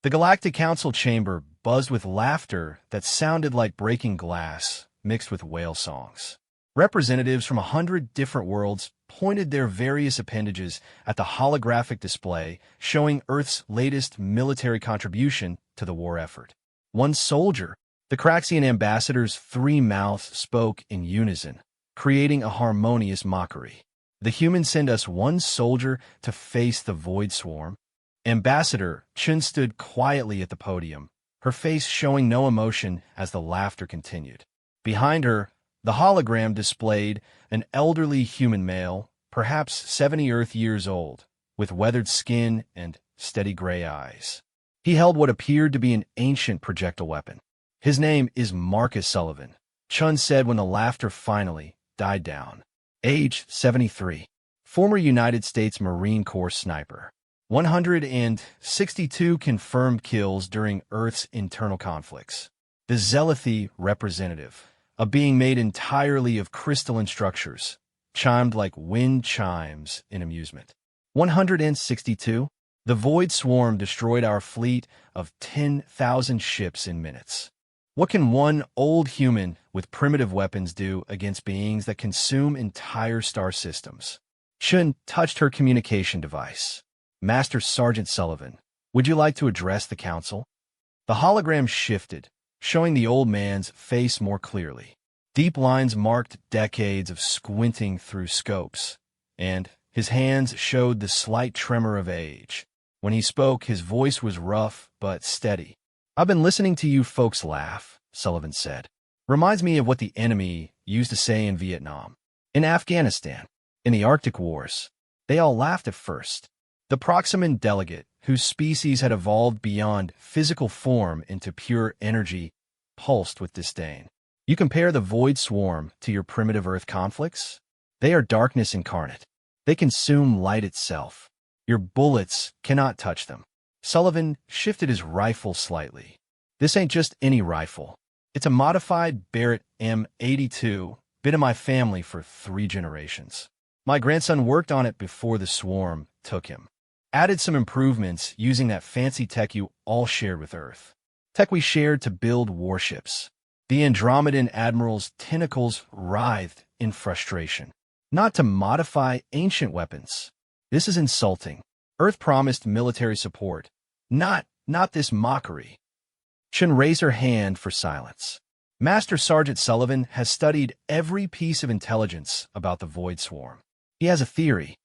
The Galactic Council chamber buzzed with laughter that sounded like breaking glass mixed with whale songs. Representatives from 100 different worlds pointed their various appendages at the holographic display showing Earth's latest military contribution to the war effort. One soldier, the Craxian ambassador's three mouths spoke in unison, creating a harmonious mockery. The humans send us one soldier to face the Void Swarm. Ambassador Chun stood quietly at the podium, her face showing no emotion as the laughter continued. Behind her, the hologram displayed an elderly human male, perhaps 70 Earth years old, with weathered skin and steady gray eyes. He held what appeared to be an ancient projectile weapon. His name is Marcus Sullivan, Chun said when the laughter finally died down. Age 73. Former United States Marine Corps sniper. 162 confirmed kills during Earth's internal conflicts. The Zealothy representative, a being made entirely of crystalline structures, chimed like wind chimes in amusement. 162. The Void Swarm destroyed our fleet of 10,000 ships in minutes. What can one old human with primitive weapons do against beings that consume entire star systems? Chun touched her communication device. Master Sergeant Sullivan, would you like to address the council? The hologram shifted, showing the old man's face more clearly. Deep lines marked decades of squinting through scopes, and his hands showed the slight tremor of age. When he spoke, his voice was rough but steady. I've been listening to you folks laugh, Sullivan said. Reminds me of what the enemy used to say in Vietnam, in Afghanistan, in the Arctic Wars. They all laughed at first. The Proximan delegate, whose species had evolved beyond physical form into pure energy, pulsed with disdain. You compare the Void Swarm to your primitive Earth conflicts? They are darkness incarnate. They consume light itself. Your bullets cannot touch them. Sullivan shifted his rifle slightly. This ain't just any rifle. It's a modified Barrett M82, been in my family for 3 generations. My grandson worked on it before the swarm took him. Added some improvements using that fancy tech you all shared with Earth. Tech we shared to build warships. The Andromedan Admiral's tentacles writhed in frustration. Not to modify ancient weapons. This is insulting. Earth promised military support. Not this mockery. Chun raised her hand for silence. Master Sergeant Sullivan has studied every piece of intelligence about the Void Swarm. He has a theory.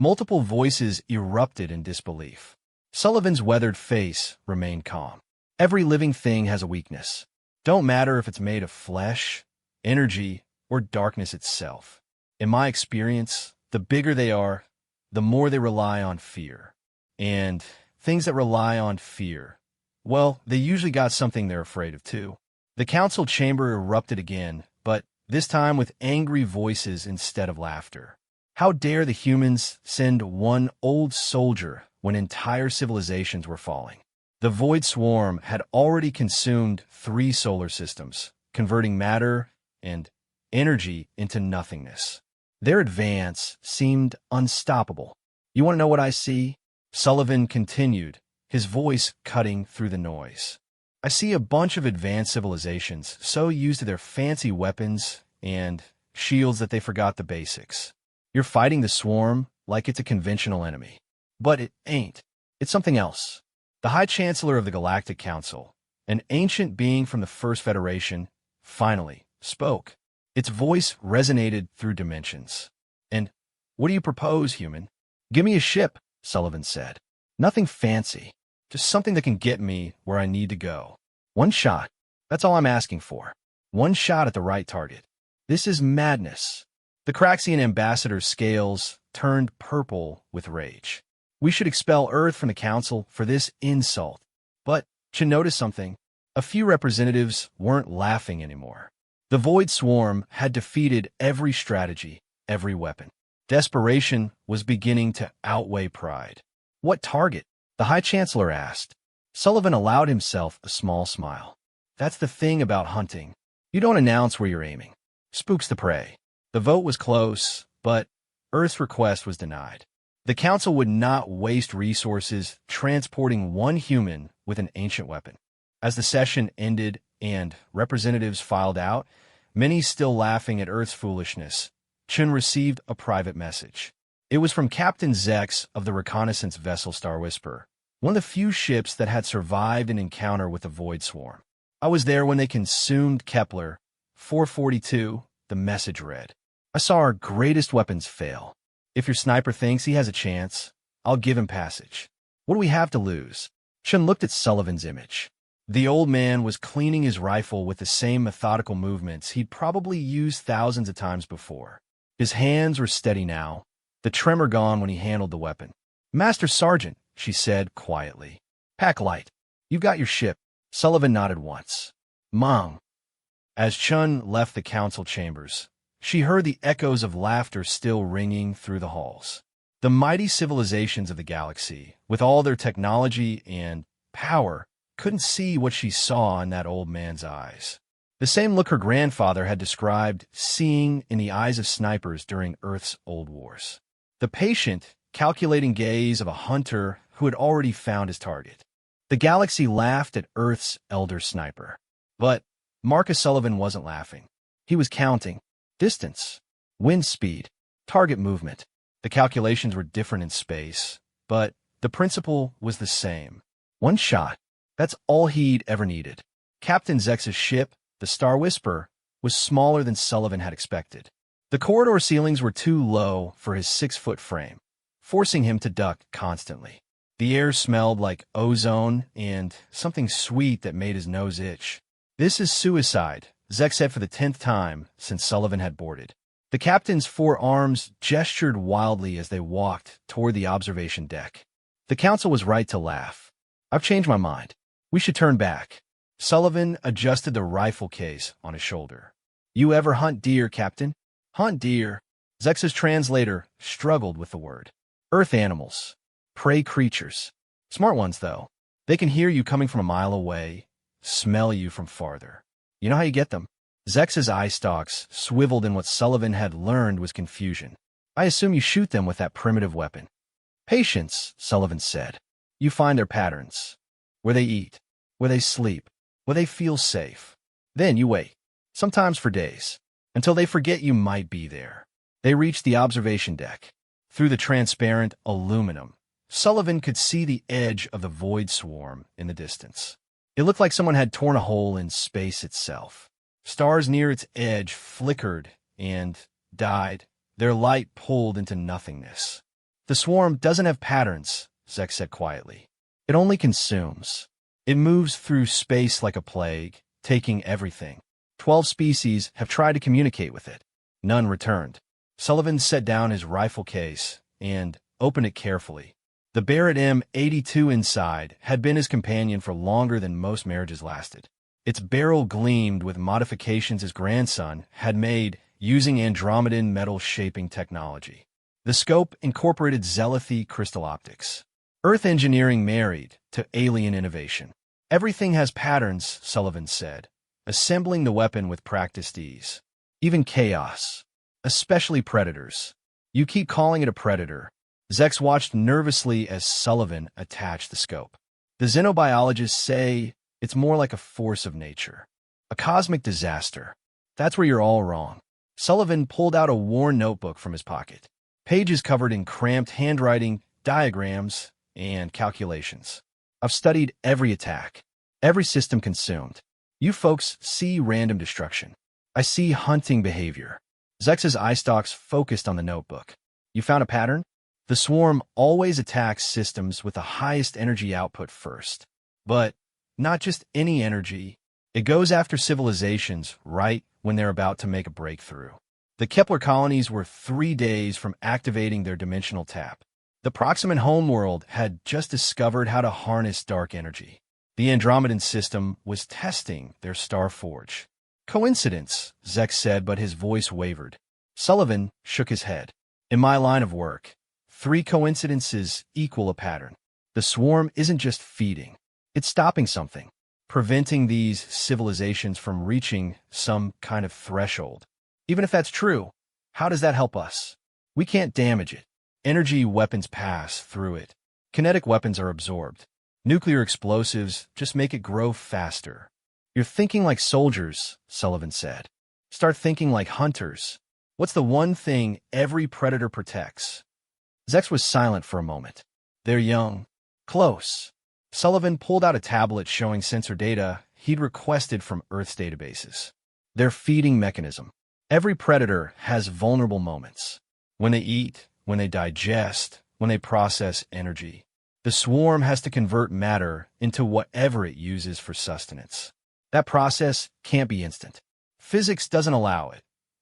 Multiple voices erupted in disbelief. Sullivan's weathered face remained calm. Every living thing has a weakness. Don't matter if it's made of flesh, energy, or darkness itself. In my experience, the bigger they are, the more they rely on fear. And things that rely on fear, well, they usually got something they're afraid of too. The council chamber erupted again, but this time with angry voices instead of laughter. How dare the humans send one old soldier when entire civilizations were falling? The Void Swarm had already consumed 3 solar systems, converting matter and energy into nothingness. Their advance seemed unstoppable. You want to know what I see? Sullivan continued, his voice cutting through the noise. I see a bunch of advanced civilizations so used to their fancy weapons and shields that they forgot the basics. You're fighting the swarm like it's a conventional enemy. But it ain't. It's something else. The High Chancellor of the Galactic Council, an ancient being from the First Federation, finally spoke. Its voice resonated through dimensions. And what do you propose, human? Give me a ship, Sullivan said. Nothing fancy. Just something that can get me where I need to go. One shot. That's all I'm asking for. One shot at the right target. This is madness. The Craxian ambassador's scales turned purple with rage. We should expel Earth from the council for this insult. But, to notice something, a few representatives weren't laughing anymore. The Void Swarm had defeated every strategy, every weapon. Desperation was beginning to outweigh pride. What target? The High Chancellor asked. Sullivan allowed himself a small smile. That's the thing about hunting. You don't announce where you're aiming. Spooks the prey. The vote was close, but Earth's request was denied. The Council would not waste resources transporting one human with an ancient weapon. As the session ended and representatives filed out, many still laughing at Earth's foolishness, Chun received a private message. It was from Captain Zex of the reconnaissance vessel Star Whisperer, one of the few ships that had survived an encounter with the Void Swarm. I was there when they consumed Kepler 442, the message read. I saw our greatest weapons fail. If your sniper thinks he has a chance, I'll give him passage. What do we have to lose? Chun looked at Sullivan's image. The old man was cleaning his rifle with the same methodical movements he'd probably used thousands of times before. His hands were steady now, the tremor gone when he handled the weapon. Master Sergeant, she said quietly. Pack light. You've got your ship. Sullivan nodded once. Mom. As Chun left the council chambers, she heard the echoes of laughter still ringing through the halls. The mighty civilizations of the galaxy, with all their technology and power, couldn't see what she saw in that old man's eyes. The same look her grandfather had described seeing in the eyes of snipers during Earth's old wars. The patient, calculating gaze of a hunter who had already found his target. The galaxy laughed at Earth's elder sniper. But Marcus Sullivan wasn't laughing. He was counting. Distance, wind speed, target movement. The calculations were different in space, but the principle was the same. One shot. That's all he'd ever needed. Captain Zex's ship, the Star Whisperer, was smaller than Sullivan had expected. The corridor ceilings were too low for his 6-foot frame, forcing him to duck constantly. The air smelled like ozone and something sweet that made his nose itch. This is suicide, Zex said for the 10th time since Sullivan had boarded. The captain's 4 arms gestured wildly as they walked toward the observation deck. The council was right to laugh. I've changed my mind. We should turn back. Sullivan adjusted the rifle case on his shoulder. You ever hunt deer, Captain? Hunt deer? Zex's translator struggled with the word. Earth animals. Prey creatures. Smart ones, though. They can hear you coming from a mile away, smell you from farther. You know how you get them? Zex's eye stalks swiveled in what Sullivan had learned was confusion. I assume you shoot them with that primitive weapon. Patience, Sullivan said. You find their patterns. Where they eat, where they sleep, where they feel safe. Then you wait, sometimes for days, until they forget you might be there. They reached the observation deck. Through the transparent aluminum, Sullivan could see the edge of the Void Swarm in the distance. It looked like someone had torn a hole in space itself. Stars near its edge flickered and died, their light pulled into nothingness. The swarm doesn't have patterns, Zex said quietly. It only consumes. It moves through space like a plague, taking everything. 12 species have tried to communicate with it. None returned. Sullivan set down his rifle case and opened it carefully. The Barrett M82 inside had been his companion for longer than most marriages lasted. Its barrel gleamed with modifications his grandson had made using Andromedan metal shaping technology. The scope incorporated Zealothy crystal optics. Earth engineering married to alien innovation. Everything has patterns, Sullivan said, assembling the weapon with practiced ease. Even chaos, especially predators. You keep calling it a predator. Zex watched nervously as Sullivan attached the scope. The xenobiologists say it's more like a force of nature, a cosmic disaster. That's where you're all wrong. Sullivan pulled out a worn notebook from his pocket, pages covered in cramped handwriting, diagrams, and calculations. I've studied every attack, every system consumed. You folks see random destruction. I see hunting behavior. Zex's eye stalks focused on the notebook. You found a pattern? The swarm always attacks systems with the highest energy output first. But not just any energy. It goes after civilizations right when they're about to make a breakthrough. The Kepler colonies were 3 days from activating their dimensional tap. The Proximate homeworld had just discovered how to harness dark energy. The Andromedan system was testing their star forge. Coincidence, Zex said, but his voice wavered. Sullivan shook his head. In my line of work, 3 coincidences equal a pattern. The swarm isn't just feeding. It's stopping something, preventing these civilizations from reaching some kind of threshold. Even if that's true, how does that help us? We can't damage it. Energy weapons pass through it. Kinetic weapons are absorbed. Nuclear explosives just make it grow faster. You're thinking like soldiers, Sullivan said. Start thinking like hunters. What's the one thing every predator protects? Zex was silent for a moment. They're young. Close. Sullivan pulled out a tablet showing sensor data he'd requested from Earth's databases. Their feeding mechanism. Every predator has vulnerable moments. When they eat, when they digest, when they process energy. The swarm has to convert matter into whatever it uses for sustenance. That process can't be instant. Physics doesn't allow it.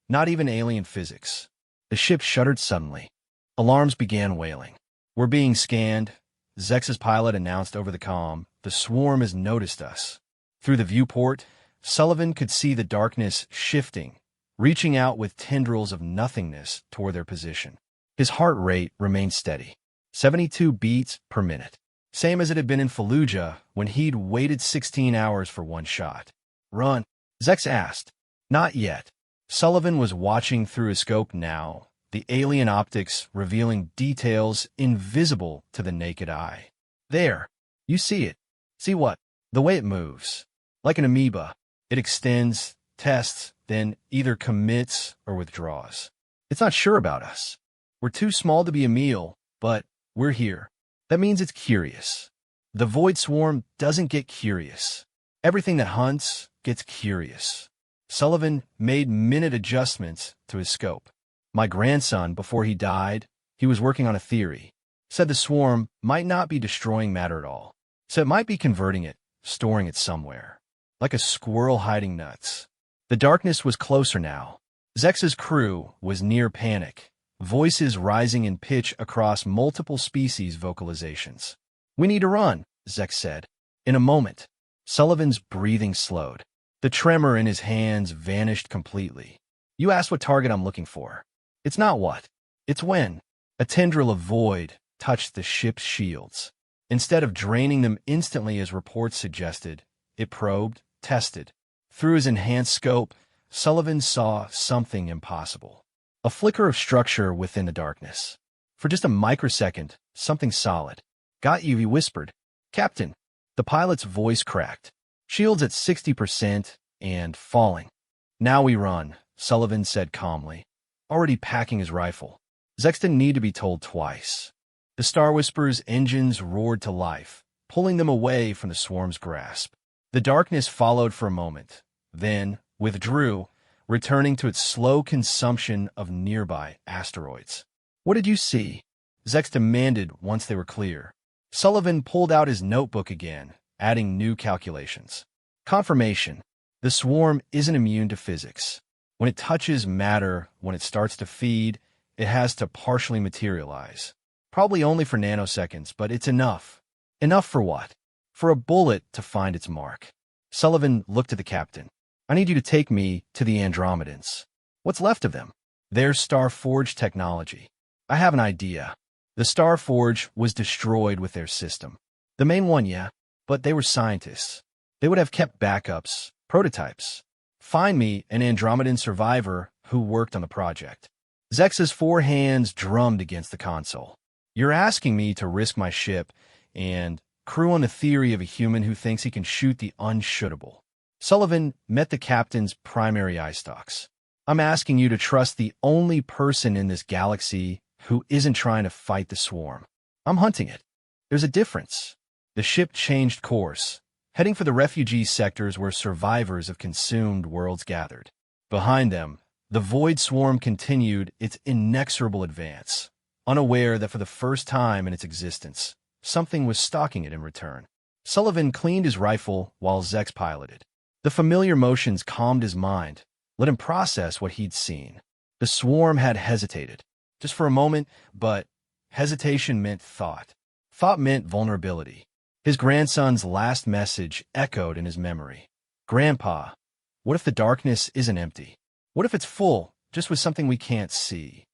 Not even alien physics. The ship shuddered suddenly. Alarms began wailing. We're being scanned. Zex's pilot announced over the comm. The swarm has noticed us. Through the viewport, Sullivan could see the darkness shifting, reaching out with tendrils of nothingness toward their position. His heart rate remained steady. 72 beats per minute. Same as it had been in Fallujah when he'd waited 16 hours for one shot. Run, Zex asked. Not yet. Sullivan was watching through his scope now, the alien optics revealing details invisible to the naked eye. There. You see it. See what? The way it moves. Like an amoeba. It extends, tests, then either commits or withdraws. It's not sure about us. We're too small to be a meal, but we're here. That means it's curious. The void swarm doesn't get curious. Everything that hunts gets curious. Sullivan made minute adjustments to his scope. My grandson, before he died, he was working on a theory. Said the swarm might not be destroying matter at all. Said it might be converting it, storing it somewhere. Like a squirrel hiding nuts. The darkness was closer now. Zex's crew was near panic. Voices rising in pitch across multiple species vocalizations. We need to run, Zex said. In a moment, Sullivan's breathing slowed. The tremor in his hands vanished completely. You asked what target I'm looking for. It's not what. It's when. A tendril of void touched the ship's shields. Instead of draining them instantly as reports suggested, it probed, tested. Through his enhanced scope, Sullivan saw something impossible. A flicker of structure within the darkness. For just a microsecond, something solid. Got you, he whispered. Captain. The pilot's voice cracked. Shields at 60% and falling. Now we run, Sullivan said calmly, already packing his rifle. Zex didn't need to be told twice. The Star Whisperer's engines roared to life, pulling them away from the swarm's grasp. The darkness followed for a moment, then withdrew, returning to its slow consumption of nearby asteroids. What did you see? Zex demanded once they were clear. Sullivan pulled out his notebook again, adding new calculations. Confirmation. The swarm isn't immune to physics. When it touches matter, when it starts to feed, it has to partially materialize. Probably only for nanoseconds, but it's enough. Enough for what? For a bullet to find its mark. Sullivan looked at the captain. I need you to take me to the Andromedans. What's left of them? Their Starforge technology. I have an idea. The Starforge was destroyed with their system. The main one, yeah, but they were scientists. They would have kept backups, prototypes. Find me an Andromedan survivor who worked on the project. Zex's 4 hands drummed against the console. You're asking me to risk my ship and crew on the theory of a human who thinks he can shoot the unshootable. Sullivan met the captain's primary eye stalks. I'm asking you to trust the only person in this galaxy who isn't trying to fight the swarm. I'm hunting it. There's a difference. The ship changed course, heading for the refugee sectors where survivors of consumed worlds gathered. Behind them, the void swarm continued its inexorable advance, unaware that for the first time in its existence, something was stalking it in return. Sullivan cleaned his rifle while Zex piloted. The familiar motions calmed his mind, let him process what he'd seen. The swarm had hesitated, just for a moment, but hesitation meant thought. Thought meant vulnerability. His grandson's last message echoed in his memory. Grandpa, what if the darkness isn't empty? What if it's full, just with something we can't see?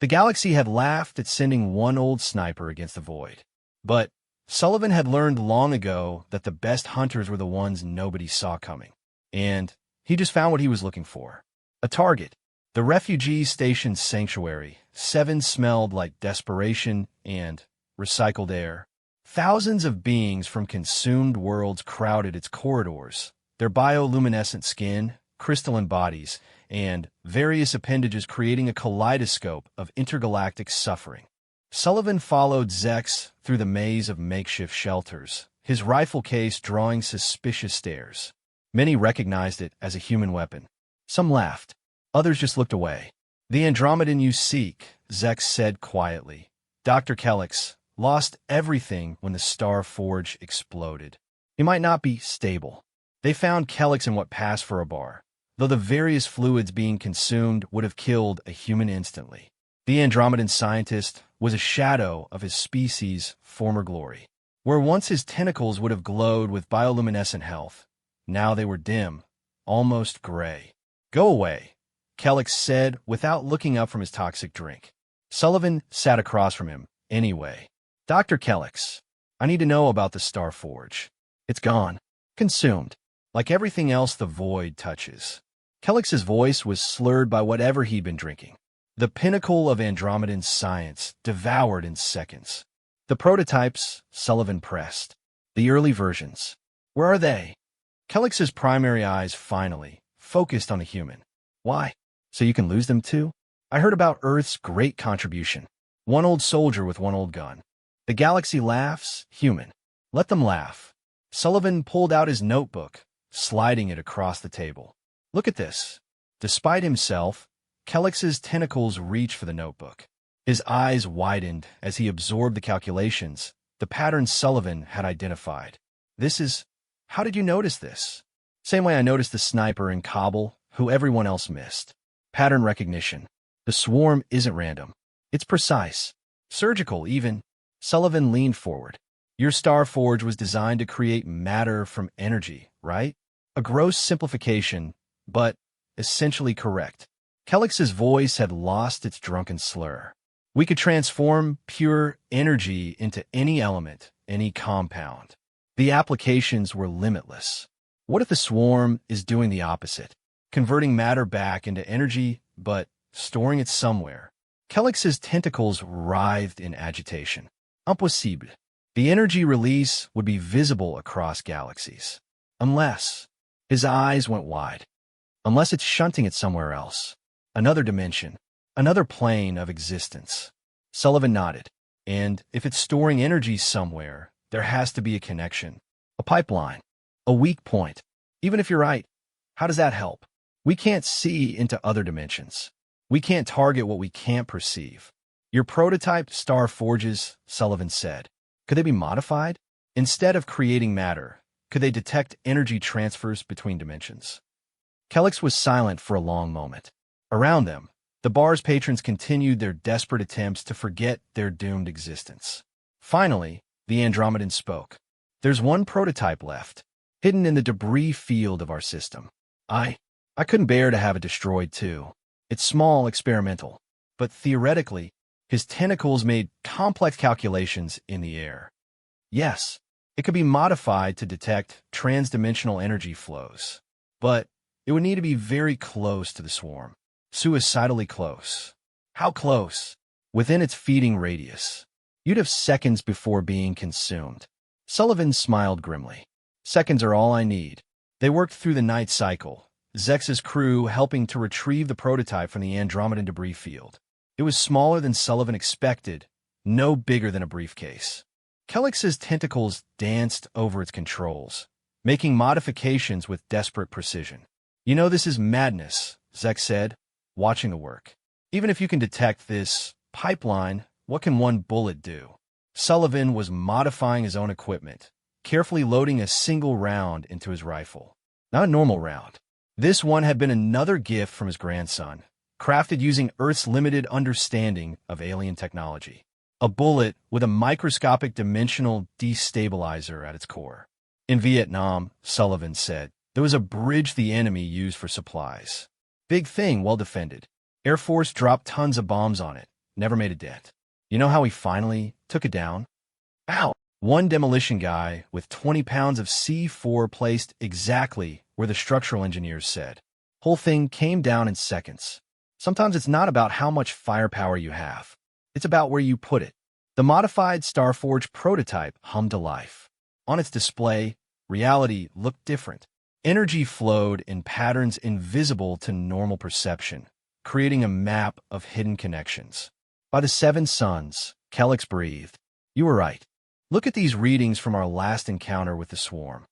The galaxy had laughed at sending one old sniper against the void. But Sullivan had learned long ago that the best hunters were the ones nobody saw coming. And he just found what he was looking for. A target. The refugee station sanctuary. 7 smelled like desperation and recycled air. Thousands of beings from consumed worlds crowded its corridors, their bioluminescent skin, crystalline bodies, and various appendages creating a kaleidoscope of intergalactic suffering. Sullivan followed Zex through the maze of makeshift shelters, his rifle case drawing suspicious stares. Many recognized it as a human weapon. Some laughed. Others just looked away. "The Andromedan you seek," Zex said quietly. "Dr. Kellix lost everything when the Star Forge exploded. He might not be stable." They found Kellix in what passed for a bar, though the various fluids being consumed would have killed a human instantly. The Andromedan scientist was a shadow of his species' former glory. Where once his tentacles would have glowed with bioluminescent health, now they were dim, almost gray. "Go away," Kellix said without looking up from his toxic drink. Sullivan sat across from him, anyway. "Dr. Kellix, I need to know about the Star Forge. It's gone. Consumed. Like everything else the void touches." Kellix's voice was slurred by whatever he'd been drinking. The pinnacle of Andromedan science, devoured in seconds. "The prototypes," Sullivan pressed. "The early versions. Where are they?" Kellix's primary eyes finally focused on the human. "Why? So you can lose them too? I heard about Earth's great contribution. One old soldier with one old gun. The galaxy laughs, human. Let them laugh." Sullivan pulled out his notebook, sliding it across the table. "Look at this." Despite himself, Kellix's tentacles reached for the notebook. His eyes widened as he absorbed the calculations, the patterns Sullivan had identified. "This is... How did you notice this?" "Same way I noticed the sniper in Kabul, who everyone else missed. Pattern recognition. The swarm isn't random. It's precise. Surgical, even." Sullivan leaned forward. "Your Star Forge was designed to create matter from energy, right? A gross simplification, but essentially correct." Kellix's voice had lost its drunken slur. "We could transform pure energy into any element, any compound. The applications were limitless. What if the swarm is doing the opposite? Converting matter back into energy, but storing it somewhere?" Kellix's tentacles writhed in agitation. "Impossible. The energy release would be visible across galaxies. Unless..." His eyes went wide. "Unless it's shunting it somewhere else. Another dimension. Another plane of existence." Sullivan nodded. "And if it's storing energy somewhere, there has to be a connection. A pipeline. A weak point. Even if you're right, how does that help? We can't see into other dimensions. We can't target what we can't perceive." "Your prototype Star Forges," Sullivan said. "Could they be modified? Instead of creating matter, could they detect energy transfers between dimensions?" Kellix was silent for a long moment. Around them, the bar's patrons continued their desperate attempts to forget their doomed existence. Finally, the Andromedan spoke. "There's one prototype left, hidden in the debris field of our system. I couldn't bear to have it destroyed too. It's small, experimental, but theoretically, his tentacles made complex calculations in the air. Yes, it could be modified to detect transdimensional energy flows, but it would need to be very close to the swarm. Suicidally close. How close? Within its feeding radius. You'd have seconds before being consumed." Sullivan smiled grimly. "Seconds are all I need." They worked through the night cycle, Zex's crew helping to retrieve the prototype from the Andromedan debris field. It was smaller than Sullivan expected, no bigger than a briefcase. Kellix's tentacles danced over its controls, making modifications with desperate precision. "You know this is madness," Zex said, watching the work. "Even if you can detect this pipeline, what can one bullet do?" Sullivan was modifying his own equipment, carefully loading a single round into his rifle. Not a normal round. This one had been another gift from his grandson, crafted using Earth's limited understanding of alien technology. A bullet with a microscopic dimensional destabilizer at its core. "In Vietnam," Sullivan said, "there was a bridge the enemy used for supplies. Big thing, well defended. Air Force dropped tons of bombs on it, never made a dent. You know how we finally took it down? Ow! One demolition guy with 20 pounds of C4 placed exactly where the structural engineers said. Whole thing came down in seconds. Sometimes it's not about how much firepower you have. It's about where you put it. The modified Starforge prototype hummed to life. On its display, reality looked different. Energy flowed in patterns invisible to normal perception, creating a map of hidden connections. By the seven suns, Kellex breathed. You were right. Look at these readings from our last encounter with the swarm.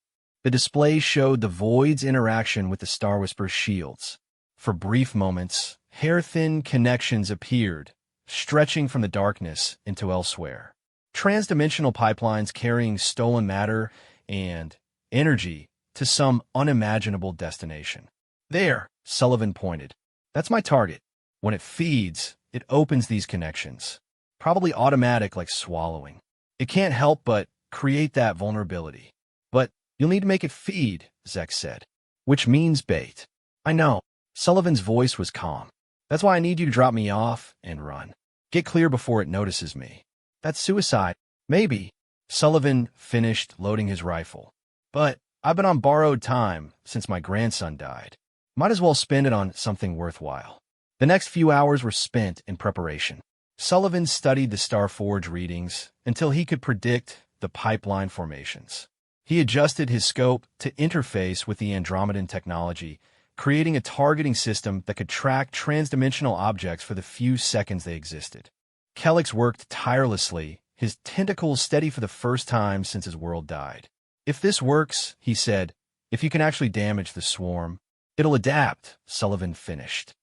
The display showed the Void's interaction with the Star Whisperer's shields. For brief moments, hair-thin connections appeared, stretching from the darkness into elsewhere. Transdimensional pipelines carrying stolen matter and energy to some unimaginable destination. There, Sullivan pointed. That's my target. When it feeds, it opens these connections. Probably automatic like swallowing. It can't help but create that vulnerability. But you'll need to make it feed, Zek said. Which means bait. I know. Sullivan's voice was calm. That's why I need you to drop me off and run. Get clear before it notices me. That's suicide. Maybe. Sullivan finished loading his rifle. But I've been on borrowed time since my grandson died. Might as well spend it on something worthwhile. The next few hours were spent in preparation. Sullivan studied the Starforge readings until he could predict the pipeline formations. He adjusted his scope to interface with the Andromedan technology, creating a targeting system that could track transdimensional objects for the few seconds they existed. Kellex worked tirelessly, his tentacles steady for the first time since his world died. If this works, he said, if you can actually damage the swarm, it'll adapt, Sullivan finished.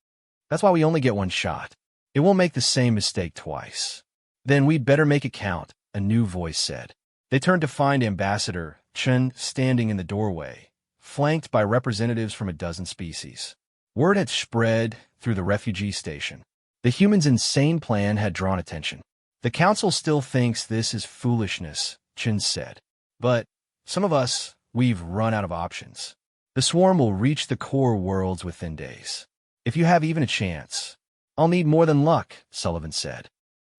That's why we only get one shot. It won't make the same mistake twice. Then we'd better make it count, a new voice said. They turned to find Ambassador Chen standing in the doorway, flanked by representatives from a dozen species. Word had spread through the refugee station. The humans' insane plan had drawn attention. The council still thinks this is foolishness, Chen said. But some of us, we've run out of options. The swarm will reach the core worlds within days. If you have even a chance, I'll need more than luck, Sullivan said.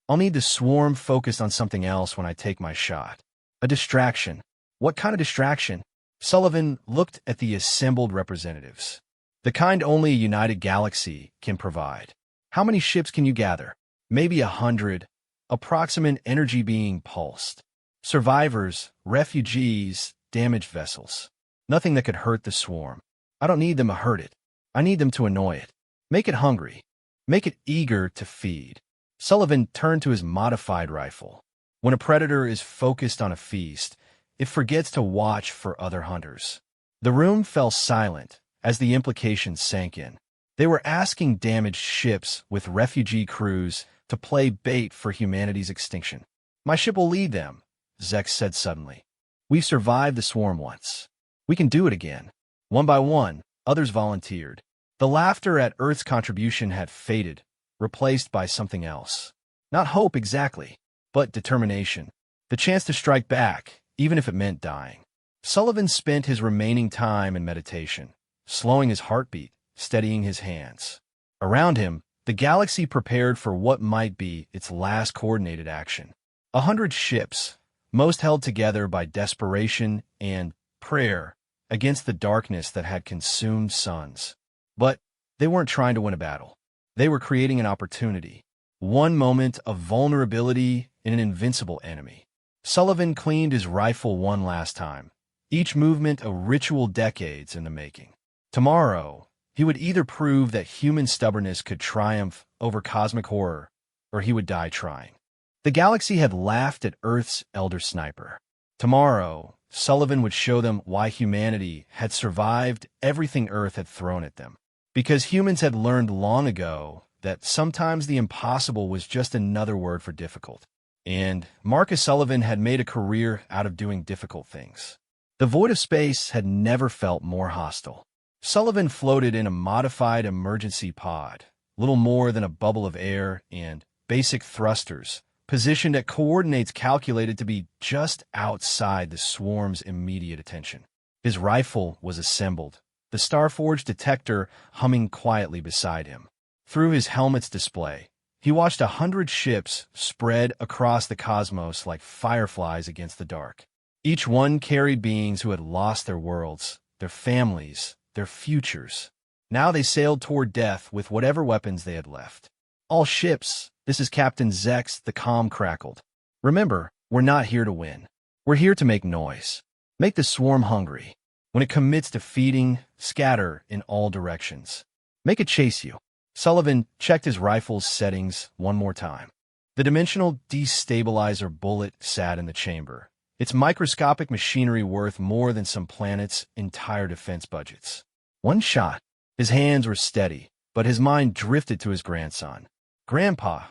I'll need the swarm focused on something else when I take my shot. A distraction. What kind of distraction? Sullivan looked at the assembled representatives. The kind only a united galaxy can provide. How many ships can you gather? Maybe 100. Approximate energy being pulsed. Survivors, refugees, damaged vessels. Nothing that could hurt the swarm. I don't need them to hurt it. I need them to annoy it. Make it hungry. Make it eager to feed. Sullivan turned to his modified rifle. When a predator is focused on a feast, it forgets to watch for other hunters. The room fell silent as the implications sank in. They were asking damaged ships with refugee crews to play bait for humanity's extinction. My ship will lead them, Zek said suddenly. We've survived the swarm once. We can do it again. One by one, others volunteered. The laughter at Earth's contribution had faded, replaced by something else. Not hope exactly, but determination. The chance to strike back, even if it meant dying. Sullivan spent his remaining time in meditation, slowing his heartbeat, steadying his hands. Around him, the galaxy prepared for what might be its last coordinated action. 100 ships, most held together by desperation and prayer against the darkness that had consumed suns. But they weren't trying to win a battle. They were creating an opportunity. One moment of vulnerability in an invincible enemy. Sullivan cleaned his rifle one last time, each movement a ritual decades in the making. Tomorrow, he would either prove that human stubbornness could triumph over cosmic horror, or he would die trying. The galaxy had laughed at Earth's elder sniper. Tomorrow, Sullivan would show them why humanity had survived everything Earth had thrown at them. Because humans had learned long ago that sometimes the impossible was just another word for difficult. And Marcus Sullivan had made a career out of doing difficult things. The void of space had never felt more hostile. Sullivan floated in a modified emergency pod, little more than a bubble of air and basic thrusters, positioned at coordinates calculated to be just outside the swarm's immediate attention. His rifle was assembled, the Starforge detector humming quietly beside him. Through his helmet's display, he watched 100 ships spread across the cosmos like fireflies against the dark. Each one carried beings who had lost their worlds, their families, their futures. Now they sailed toward death with whatever weapons they had left. All ships, this is Captain Zex, the comm crackled. Remember, we're not here to win. We're here to make noise. Make the swarm hungry. When it commits to feeding, scatter in all directions. Make it chase you. Sullivan checked his rifle's settings one more time. The dimensional destabilizer bullet sat in the chamber, its microscopic machinery worth more than some planets' entire defense budgets. One shot. His hands were steady, but his mind drifted to his grandson. Grandpa,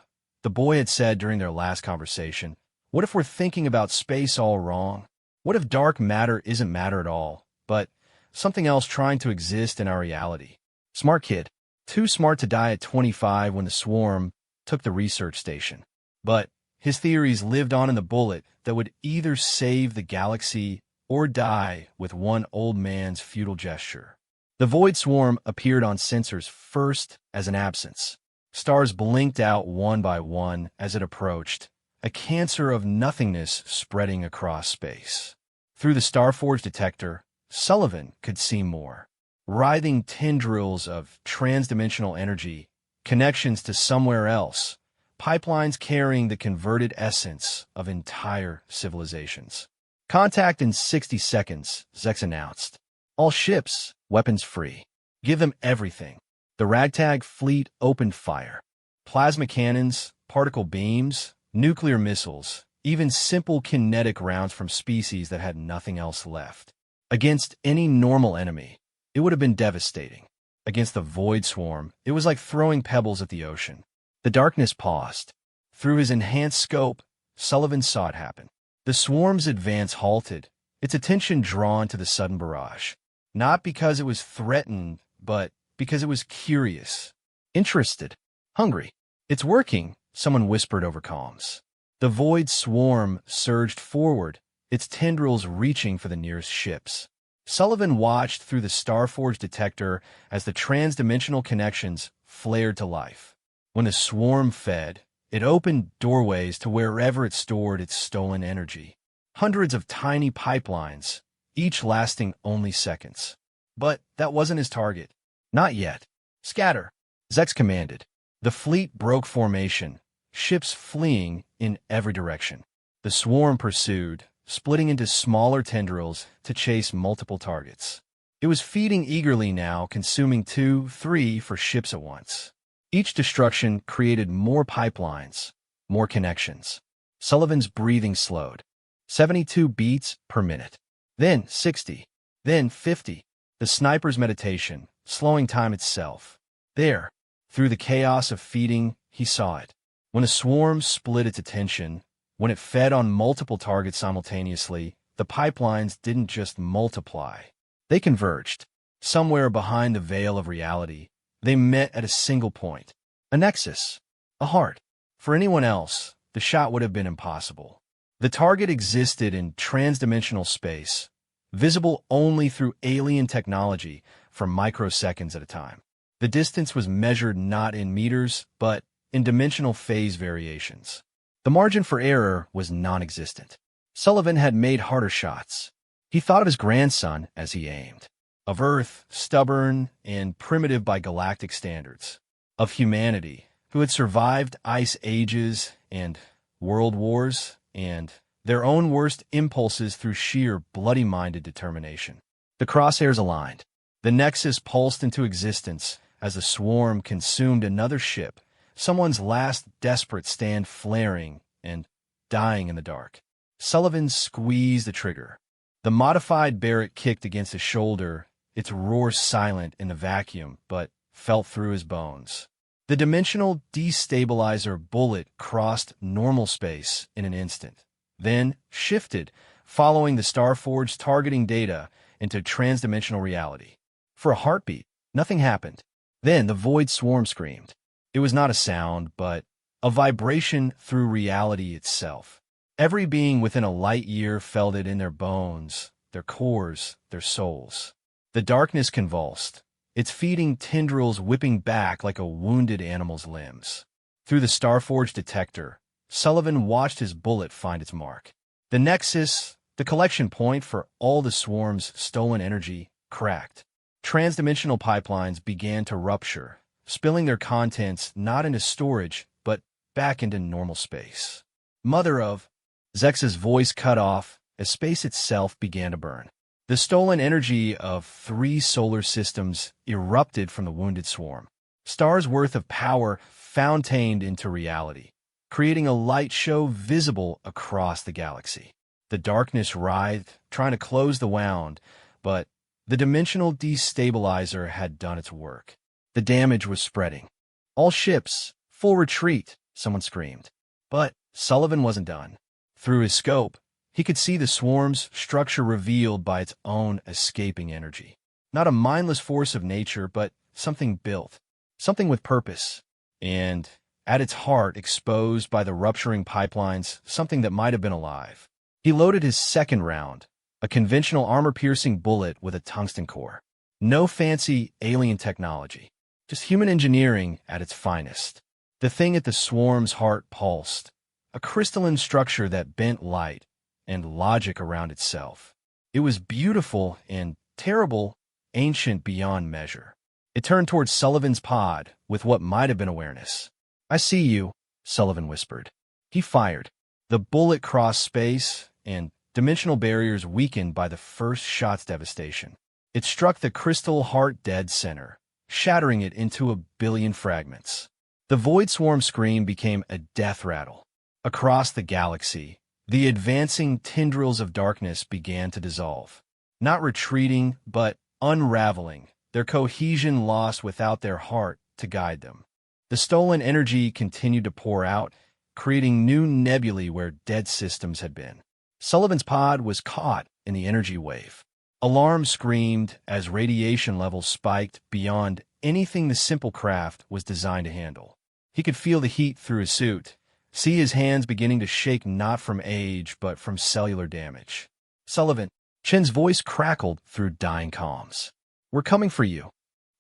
the boy had said during their last conversation, what if we're thinking about space all wrong? What if dark matter isn't matter at all, but something else trying to exist in our reality? Smart kid. Too smart to die at 25 when the swarm took the research station. But his theories lived on in the bullet that would either save the galaxy or die with one old man's futile gesture. The void swarm appeared on sensors first as an absence. Stars blinked out one by one as it approached, a cancer of nothingness spreading across space. Through the Starforge detector, Sullivan could see more. Writhing tendrils of transdimensional energy, connections to somewhere else, pipelines carrying the converted essence of entire civilizations. Contact in 60 seconds, Zex announced. All ships, weapons free. Give them everything. The ragtag fleet opened fire. Plasma cannons, particle beams, nuclear missiles, even simple kinetic rounds from species that had nothing else left. Against any normal enemy, it would have been devastating. Against the void swarm, it was like throwing pebbles at the ocean. The darkness paused. Through his enhanced scope, Sullivan saw it happen. The swarm's advance halted, its attention drawn to the sudden barrage. Not because it was threatened, but because it was curious, interested, hungry. It's working, someone whispered over comms. The void swarm surged forward, its tendrils reaching for the nearest ships. Sullivan watched through the Starforge detector as the transdimensional connections flared to life. When the swarm fed, it opened doorways to wherever it stored its stolen energy. Hundreds of tiny pipelines, each lasting only seconds. But that wasn't his target. Not yet. Scatter, Zex commanded. The fleet broke formation, ships fleeing in every direction. The swarm pursued, splitting into smaller tendrils to chase multiple targets. It was feeding eagerly now, consuming 2, 3 for ships at once. Each destruction created more pipelines, more connections. Sullivan's breathing slowed. 72 beats per minute. Then 60. Then 50. The sniper's meditation, slowing time itself. There, through the chaos of feeding, he saw it. When a swarm split its attention, when it fed on multiple targets simultaneously, the pipelines didn't just multiply. They converged. Somewhere behind the veil of reality, they met at a single point. A nexus. A heart. For anyone else, the shot would have been impossible. The target existed in transdimensional space, visible only through alien technology for microseconds at a time. The distance was measured not in meters, but in dimensional phase variations. The margin for error was non-existent. Sullivan had made harder shots. He thought of his grandson as he aimed. Of Earth, stubborn and primitive by galactic standards. Of humanity, who had survived ice ages and world wars and their own worst impulses through sheer bloody-minded determination. The crosshairs aligned. The nexus pulsed into existence as the swarm consumed another ship, someone's last desperate stand flaring and dying in the dark. Sullivan squeezed the trigger. The modified Barrett kicked against his shoulder, its roar silent in the vacuum, but felt through his bones. The dimensional destabilizer bullet crossed normal space in an instant, then shifted, following the Starforge's targeting data into transdimensional reality. For a heartbeat, nothing happened. Then the void swarm screamed. It was not a sound, but a vibration through reality itself. Every being within a light year felt it in their bones, their cores, their souls. The darkness convulsed, its feeding tendrils whipping back like a wounded animal's limbs. Through the Starforge detector, Sullivan watched his bullet find its mark. The nexus, the collection point for all the swarm's stolen energy, cracked. Transdimensional pipelines began to rupture, spilling their contents not into storage, but back into normal space. Mother of Zex's voice cut off as space itself began to burn. The stolen energy of 3 solar systems erupted from the wounded swarm. Stars' worth of power fountained into reality, creating a light show visible across the galaxy. The darkness writhed, trying to close the wound, but the dimensional destabilizer had done its work. The damage was spreading. "All ships, full retreat," someone screamed. But Sullivan wasn't done. Through his scope, he could see the swarm's structure revealed by its own escaping energy. Not a mindless force of nature, but something built, something with purpose. And at its heart, exposed by the rupturing pipelines, something that might have been alive. He loaded his second round, a conventional armor-piercing bullet with a tungsten core. No fancy alien technology, just human engineering at its finest. The thing at the swarm's heart pulsed, a crystalline structure that bent light and logic around itself. It was beautiful and terrible, ancient beyond measure. It turned towards Sullivan's pod with what might have been awareness. "I see you," Sullivan whispered. He fired. The bullet crossed space, and dimensional barriers weakened by the first shot's devastation. It struck the crystal heart dead center, shattering it into a billion fragments. The void swarm scream became a death rattle. Across the galaxy, the advancing tendrils of darkness began to dissolve. Not retreating, but unraveling, their cohesion lost without their heart to guide them. The stolen energy continued to pour out, creating new nebulae where dead systems had been. Sullivan's pod was caught in the energy wave. Alarm screamed as radiation levels spiked beyond anything the simple craft was designed to handle. He could feel the heat through his suit, see his hands beginning to shake not from age but from cellular damage. "Sullivan," Chen's voice crackled through dying comms. "We're coming for you."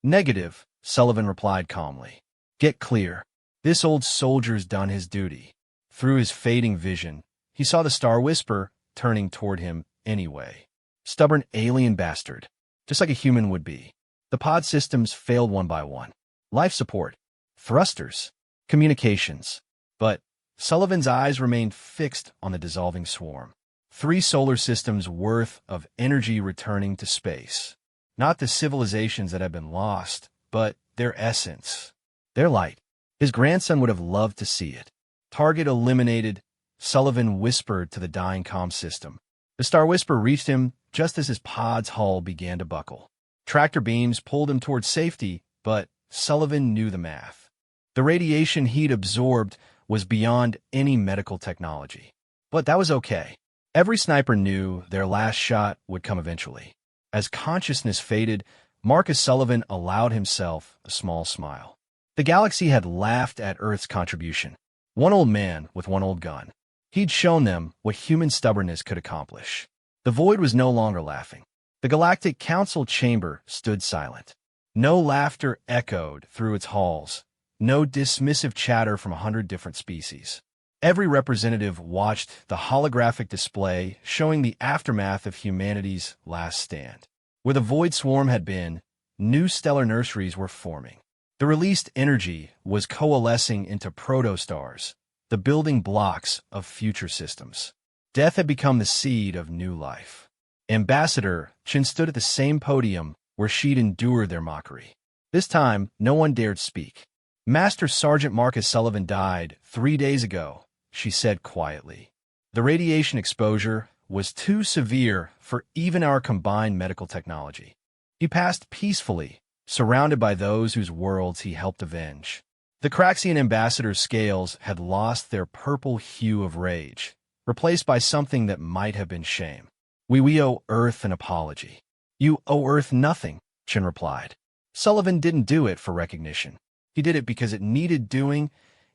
"Negative," Sullivan replied calmly. "Get clear. This old soldier's done his duty." Through his fading vision, he saw the Star Whisper turning toward him anyway. Stubborn alien bastard, just like a human would be. The pod systems failed one by one. Life support, thrusters, communications. But Sullivan's eyes remained fixed on the dissolving swarm. 3 solar systems worth of energy returning to space. Not the civilizations that had been lost, but their essence, their light. His grandson would have loved to see it. "Target eliminated," Sullivan whispered to the dying comm system. The Star Whisper reached him just as his pod's hull began to buckle. Tractor beams pulled him toward safety, but Sullivan knew the math. The radiation he'd absorbed was beyond any medical technology. But that was okay. Every sniper knew their last shot would come eventually. As consciousness faded, Marcus Sullivan allowed himself a small smile. The galaxy had laughed at Earth's contribution. One old man with one old gun. He'd shown them what human stubbornness could accomplish. The void was no longer laughing. The Galactic Council chamber stood silent. No laughter echoed through its halls. No dismissive chatter from 100 different species. Every representative watched the holographic display showing the aftermath of humanity's last stand. Where the void swarm had been, new stellar nurseries were forming. The released energy was coalescing into protostars, the building blocks of future systems. Death had become the seed of new life. Ambassador Chen stood at the same podium where she'd endured their mockery. This time, no one dared speak. "Master Sergeant Marcus Sullivan died 3 days ago," she said quietly. "The radiation exposure was too severe for even our combined medical technology. He passed peacefully, surrounded by those whose worlds he helped avenge." The Craxian ambassador's scales had lost their purple hue of rage, replaced by something that might have been shame. We owe Earth an apology." "You owe Earth nothing," Chen replied. Sullivan didn't do it for recognition. He did it because it needed doing,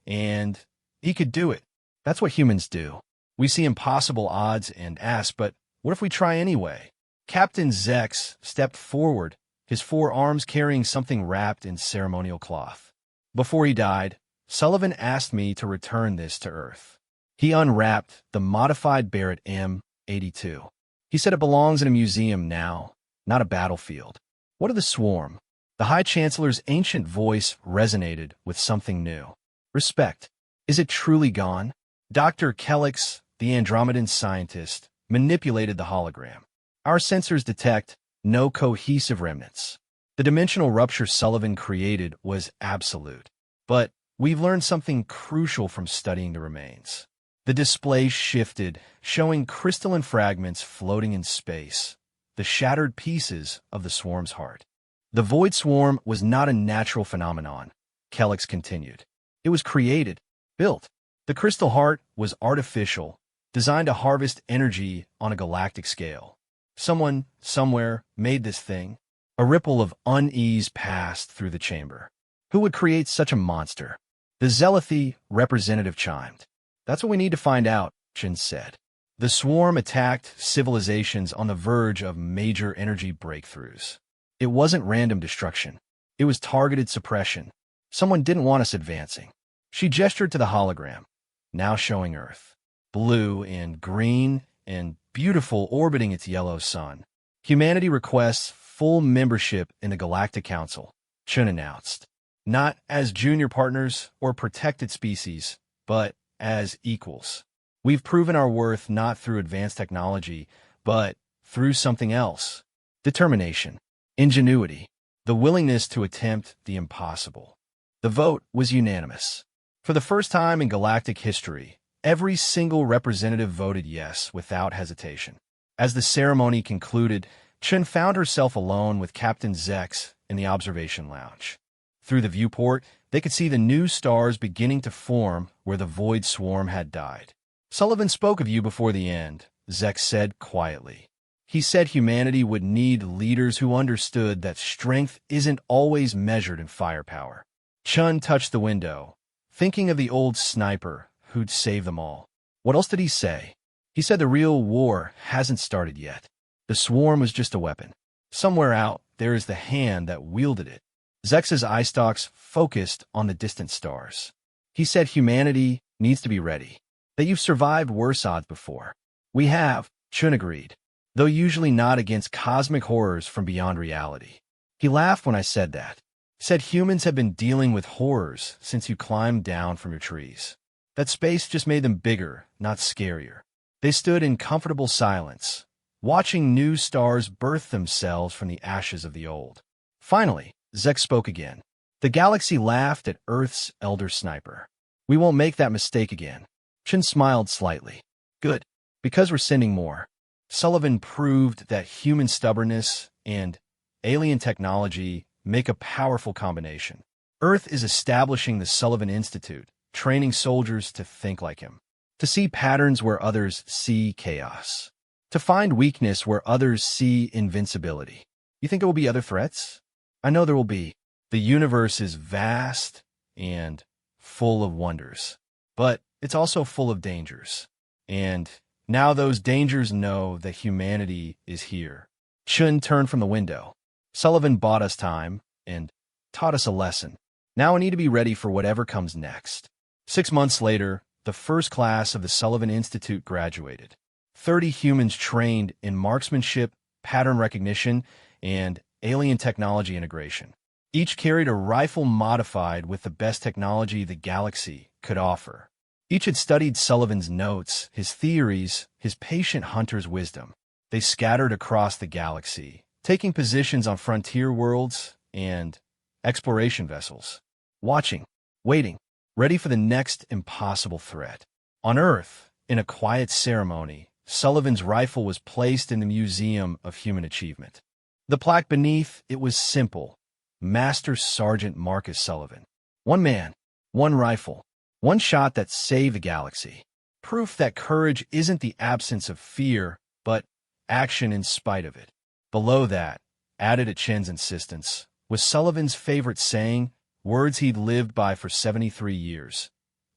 and he could do it. That's what humans do. We see impossible odds and ask, but what if we try anyway? Captain Zex stepped forward, his 4 arms carrying something wrapped in ceremonial cloth. "Before he died, Sullivan asked me to return this to Earth." He unwrapped the modified Barrett M82. He said it belongs in a museum now, not a battlefield. What of the swarm? The High Chancellor's ancient voice resonated with something new. Respect. Is it truly gone? Dr. Kellix, the Andromedan scientist, manipulated the hologram. Our sensors detect no cohesive remnants. The dimensional rupture Sullivan created was absolute. But we've learned something crucial from studying the remains. The display shifted, showing crystalline fragments floating in space, the shattered pieces of the swarm's heart. The void swarm was not a natural phenomenon, Kellix continued. It was created, built. The crystal heart was artificial, designed to harvest energy on a galactic scale. Someone, somewhere, made this thing. A ripple of unease passed through the chamber. Who would create such a monster? The Zealothy representative chimed. That's what we need to find out, Chin said. The swarm attacked civilizations on the verge of major energy breakthroughs. It wasn't random destruction. It was targeted suppression. Someone didn't want us advancing. She gestured to the hologram, now showing Earth. Blue and green and beautiful orbiting its yellow sun. Humanity requests full membership in the Galactic Council, Chun announced. Not as junior partners or protected species, but as equals. We've proven our worth not through advanced technology, but through something else. Determination, ingenuity, the willingness to attempt the impossible. The vote was unanimous. For the first time in galactic history, every single representative voted yes without hesitation. As the ceremony concluded, Chun found herself alone with Captain Zex in the observation lounge. Through the viewport, they could see the new stars beginning to form where the void swarm had died. Sullivan spoke of you before the end, Zex said quietly. He said humanity would need leaders who understood that strength isn't always measured in firepower. Chun touched the window, thinking of the old sniper who'd save them all. What else did he say? He said the real war hasn't started yet. The swarm was just a weapon. Somewhere out there is the hand that wielded it. Zex's eye stalks focused on the distant stars. He said humanity needs to be ready, that you've survived worse odds before. We have, Chun agreed, though usually not against cosmic horrors from beyond reality. He laughed when I said that. Said humans have been dealing with horrors since you climbed down from your trees. That space just made them bigger, not scarier. They stood in comfortable silence, watching new stars birth themselves from the ashes of the old. Finally, Zex spoke again. The galaxy laughed at Earth's elder sniper. We won't make that mistake again. Chin smiled slightly. Good, because we're sending more. Sullivan proved that human stubbornness and alien technology make a powerful combination. Earth is establishing the Sullivan Institute, training soldiers to think like him, to see patterns where others see chaos, to find weakness where others see invincibility. You think there will be other threats? I know there will be. The universe is vast and full of wonders, but it's also full of dangers. And now those dangers know that humanity is here. Chun turned from the window. Sullivan bought us time and taught us a lesson. Now I need to be ready for whatever comes next. 6 months later, the first class of the Sullivan Institute graduated. 30 humans trained in marksmanship, pattern recognition, and alien technology integration. Each carried a rifle modified with the best technology the galaxy could offer. Each had studied Sullivan's notes, his theories, his patient hunter's wisdom. They scattered across the galaxy, taking positions on frontier worlds and exploration vessels, watching, waiting, ready for the next impossible threat. On Earth, in a quiet ceremony, Sullivan's rifle was placed in the Museum of Human Achievement. The plaque beneath it was simple: Master Sergeant Marcus Sullivan. One man, one rifle, one shot that saved the galaxy. Proof that courage isn't the absence of fear, but action in spite of it. Below that, added at Chen's insistence, was Sullivan's favorite saying, words he'd lived by for 73 years.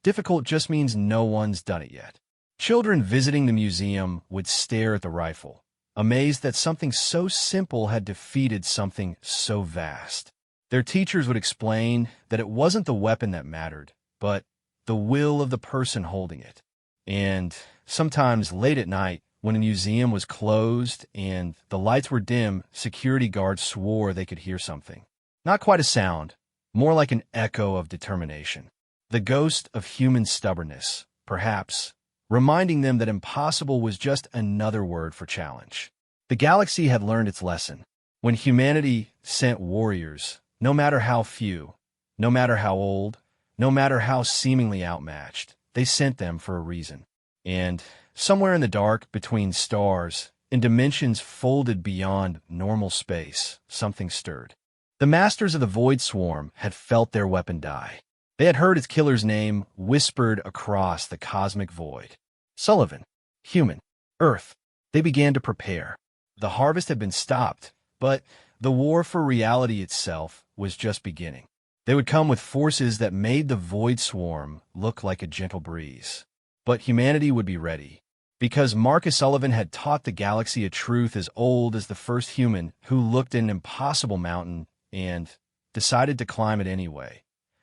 Difficult just means no one's done it yet. Children visiting the museum would stare at the rifle, amazed that something so simple had defeated something so vast. Their teachers would explain that it wasn't the weapon that mattered, but the will of the person holding it. And sometimes late at night, When a museum was closed and the lights were dim, security guards swore they could hear something. Not quite a sound, more like an echo of determination. The ghost of human stubbornness, perhaps, reminding them that impossible was just another word for challenge. The galaxy had learned its lesson. When humanity sent warriors, no matter how few, no matter how old, no matter how seemingly outmatched, they sent them for a reason. And somewhere in the dark, between stars, in dimensions folded beyond normal space, something stirred. The masters of the Void Swarm had felt their weapon die. They had heard its killer's name whispered across the cosmic void. Sullivan, human, Earth. They began to prepare. The harvest had been stopped, but the war for reality itself was just beginning. They would come with forces that made the Void Swarm look like a gentle breeze. But humanity would be ready, because Marcus Sullivan had taught the galaxy a truth as old as the first human who looked at an impossible mountain and decided to climb it anyway.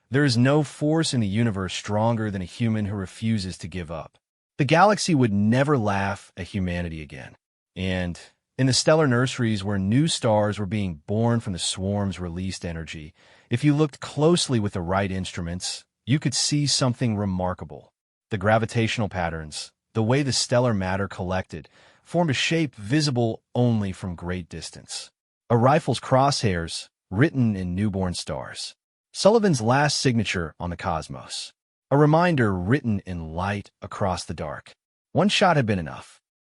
There is no force in the universe stronger than a human who refuses to give up. The galaxy would never laugh at humanity again. And in the stellar nurseries where new stars were being born from the swarm's released energy, if you looked closely with the right instruments, you could see something remarkable. The gravitational patterns, the way the stellar matter collected, formed a shape visible only from great distance. A rifle's crosshairs, written in newborn stars. Sullivan's last signature on the cosmos. A reminder written in light across the dark. One shot had been enough.